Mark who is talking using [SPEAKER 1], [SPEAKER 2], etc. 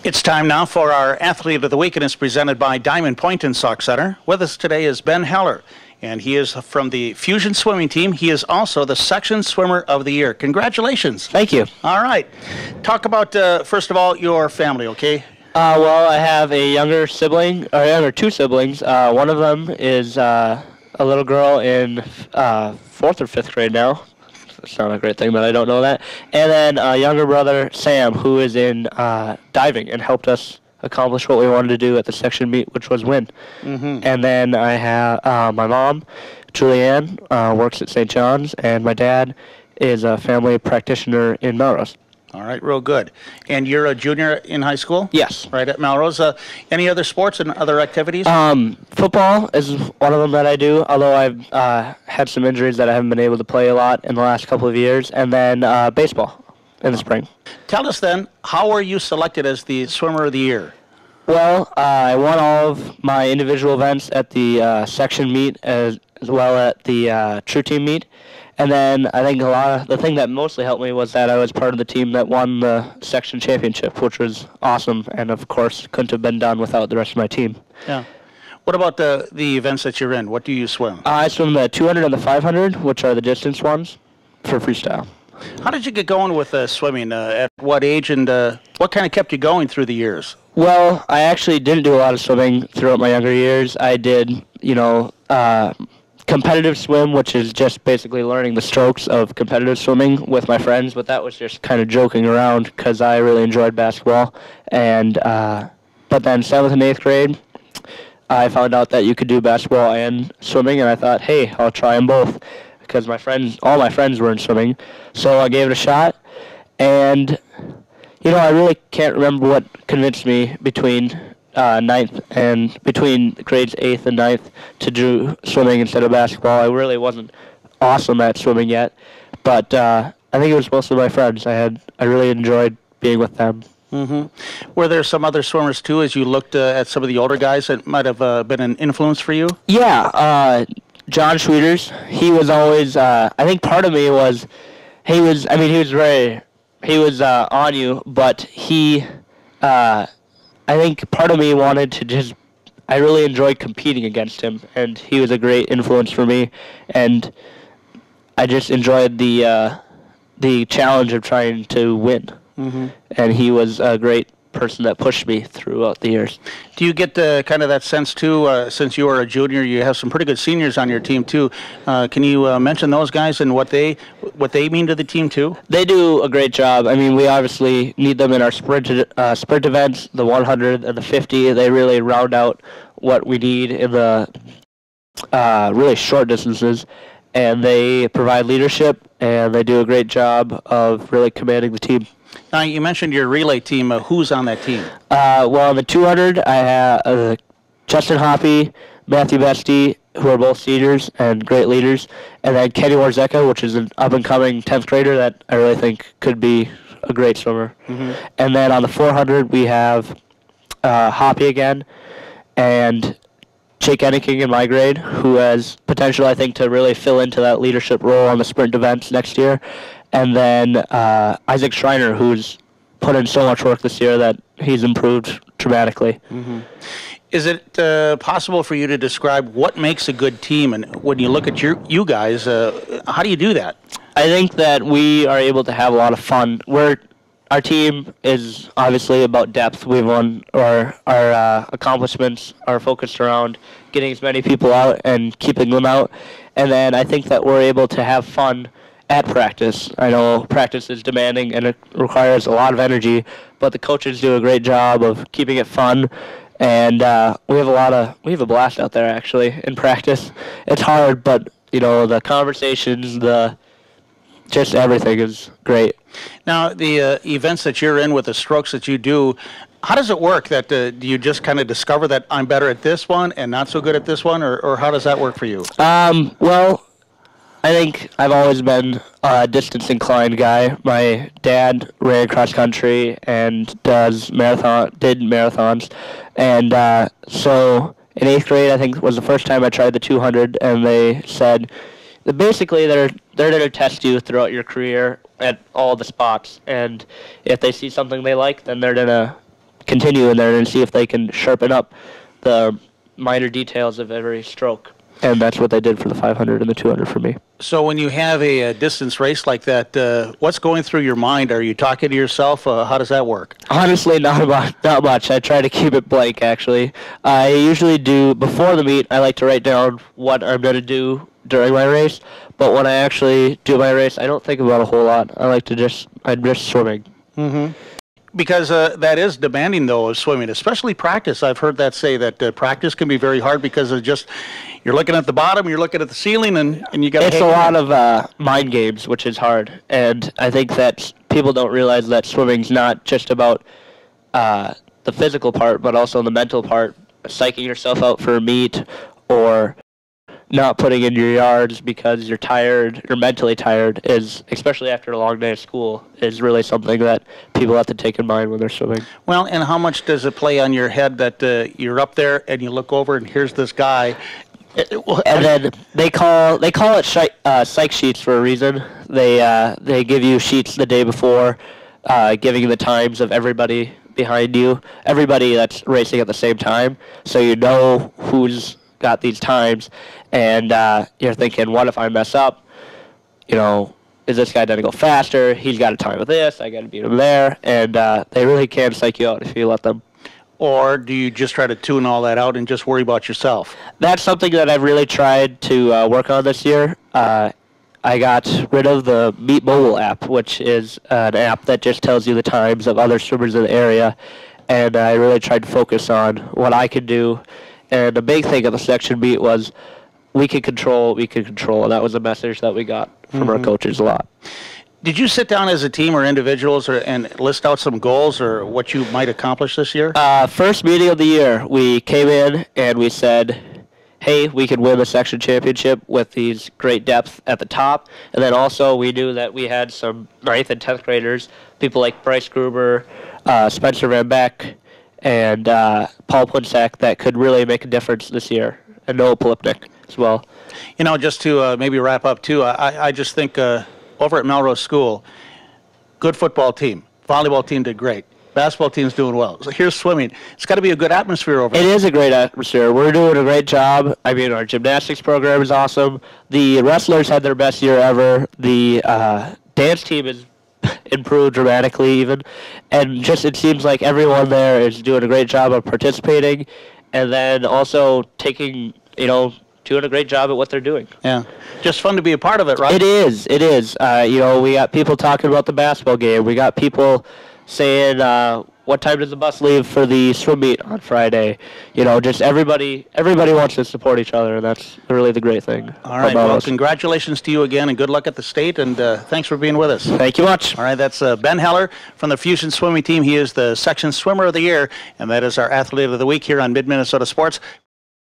[SPEAKER 1] It's time now for our Athlete of the Week, and it's presented by Diamond Point and Sauk Center. With us today is Ben Heller, and he is from the Fusion Swimming Team. He is also the Section Swimmer of the Year. Congratulations.
[SPEAKER 2] Thank you.
[SPEAKER 1] All right. Talk about, first of all, your family, okay?
[SPEAKER 2] Well, I have a younger sibling, or two siblings. One of them is a little girl in 4th or 5th grade now. It's not a great thing, but I don't know that. And then a younger brother, Sam, who is in diving and helped us accomplish what we wanted to do at the section meet, which was win. And then I have my mom, Julianne, works at St. John's, and my dad is a family practitioner in Melrose.
[SPEAKER 1] All right, real good. And you're a junior in high school?
[SPEAKER 2] Yes.
[SPEAKER 1] Right at Melrose. Any other sports and other activities?
[SPEAKER 2] Football is one of them that I do, although I've had some injuries that I haven't been able to play a lot in the last couple of years. And then baseball in the spring.
[SPEAKER 1] Tell us then, how were you selected as the Swimmer of the Year?
[SPEAKER 2] Well, I won all of my individual events at the section meet as well at the True Team meet. And then I think the thing that mostly helped me was that I was part of the team that won the section championship, which was awesome, and of course couldn't have been done without the rest of my team.
[SPEAKER 1] Yeah. What about the events that you're in? What do you swim?
[SPEAKER 2] I swim the 200 and the 500, which are the distance ones, for freestyle.
[SPEAKER 1] How did you get going with swimming? At what age, and what kind of kept you going through the years?
[SPEAKER 2] Well, I actually didn't do a lot of swimming throughout my younger years. I did, competitive swim, which is just basically learning the strokes of competitive swimming with my friends, but that was just kind of joking around because I really enjoyed basketball. And but then 7th and 8th grade, I found out that you could do basketball and swimming, and I thought, hey, I'll try them both because all my friends were in swimming. So I gave it a shot, and I really can't remember what convinced me between between grades 8th and 9th to do swimming instead of basketball. I really wasn't awesome at swimming yet, but I think it was mostly my friends. I really enjoyed being with them.
[SPEAKER 1] Were there some other swimmers too, as you looked at some of the older guys that might have been an influence for you?
[SPEAKER 2] Yeah, John Schwieters. He was always. I think part of me was, he was on you, but he. I think part of me wanted to I really enjoyed competing against him, and he was a great influence for me, and I just enjoyed the challenge of trying to win. And he was a great person that pushed me throughout the years.
[SPEAKER 1] Do you get kind of that sense too, since you are a junior, you have some pretty good seniors on your team too. Can you mention those guys and what they mean to the team too?
[SPEAKER 2] They do a great job. I mean, we obviously need them in our sprint events, the 100 and the 50. They really round out what we need in the really short distances, and they provide leadership, and they do a great job of really commanding the team.
[SPEAKER 1] Now, you mentioned your relay team. Who's on that team?
[SPEAKER 2] Well, in the 200, I have Justin Hoppy, Matthew Bestie, who are both seniors and great leaders, and then Kenny Warzeka, which is an up-and-coming 10th grader that I really think could be a great swimmer. And then on the 400, we have Hoppy again, and Jake Enneking in my grade, who has potential, I think, to really fill into that leadership role on the sprint events next year. And then Isaac Schreiner, who's put in so much work this year that he's improved dramatically.
[SPEAKER 1] Is it possible for you to describe what makes a good team? And when you look at you guys, how do you do that?
[SPEAKER 2] I think that we are able to have a lot of fun. Our team is obviously about depth. We've won, our accomplishments are focused around getting as many people out and keeping them out. And then I think that we're able to have fun at practice. I know practice is demanding and it requires a lot of energy, but the coaches do a great job of keeping it fun, and we have a blast out there actually in practice. It's hard, but the conversations, just everything is great.
[SPEAKER 1] Now, the events that you're in with the strokes that you do, how does it work? That do you just kind of discover that I'm better at this one and not so good at this one, or how does that work for you?
[SPEAKER 2] Well, I think I've always been a distance-inclined guy. My dad ran cross-country and did marathons. And so in 8th grade, I think, was the first time I tried the 200, and they said that basically they're going to test you throughout your career at all the spots. And if they see something they like, then they're going to continue in there and see if they can sharpen up the minor details of every stroke. And that's what they did for the 500 and the 200 for me.
[SPEAKER 1] So when you have a distance race like that, what's going through your mind? Are you talking to yourself? How does that work?
[SPEAKER 2] Honestly, not much. I try to keep it blank, actually. I usually do, before the meet, I like to write down what I'm going to do during my race. But when I actually do my race, I don't think about a whole lot. I'm just swimming.
[SPEAKER 1] Mm-hmm. Because that is demanding, though, of swimming, especially practice. I've heard that say that practice can be very hard because of just you're looking at the bottom, you're looking at the ceiling, and you got.
[SPEAKER 2] It's a lot of mind games, which is hard, and I think that people don't realize that swimming's not just about the physical part, but also the mental part, psyching yourself out for a meet, or not putting in your yards because you're tired, you're mentally tired, is, especially after a long day of school, is really something that people have to take in mind when they're swimming.
[SPEAKER 1] Well, and how much does it play on your head that you're up there and you look over and here's this guy?
[SPEAKER 2] And then they call it psych sheets for a reason. They give you sheets the day before, giving you the times of everybody behind you, everybody that's racing at the same time, so you know who's got these times, and you're thinking, what if I mess up? You know, is this guy going to go faster? He's got a time with this. I got to beat him there, and they really can psych you out if you let them.
[SPEAKER 1] Or do you just try to tune all that out and just worry about yourself?
[SPEAKER 2] That's something that I've really tried to work on this year. I got rid of the Meet Mobile app, which is an app that just tells you the times of other swimmers in the area, and I really tried to focus on what I could do. And the big thing at the section meet was we could control, and that was a message that we got from our coaches a lot.
[SPEAKER 1] Did you sit down as a team or individuals and list out some goals or what you might accomplish this year?
[SPEAKER 2] First meeting of the year, we came in and we said, hey, we could win the section championship with these great depth at the top. And then also we knew that we had some 9th and 10th graders, people like Bryce Gruber, Spencer Van Beck, and Paul Punsack that could really make a difference this year, and Noah Polipnik as well.
[SPEAKER 1] You know, just to maybe wrap up too, I just think over at Melrose School, good football team, volleyball team did great, basketball team's doing well. So here's swimming. It's got to be a good atmosphere over there.
[SPEAKER 2] It is a great atmosphere. We're doing a great job. I mean, our gymnastics program is awesome. The wrestlers had their best year ever. The dance team is improved dramatically even, and just it seems like everyone there is doing a great job of participating, and then also doing a great job at what they're doing.
[SPEAKER 1] Yeah, just fun to be a part of it, right?
[SPEAKER 2] It is. We got people talking about the basketball game. We got people saying, what time does the bus leave for the swim meet on Friday? Just everybody wants to support each other, and that's really the great thing.
[SPEAKER 1] All right, well, congratulations to you again, and good luck at the state, and thanks for being with us.
[SPEAKER 2] Thank you much.
[SPEAKER 1] All right, that's Ben Heller from the Fusion Swimming Team. He is the Section Swimmer of the Year, and that is our Athlete of the Week here on Mid-Minnesota Sports.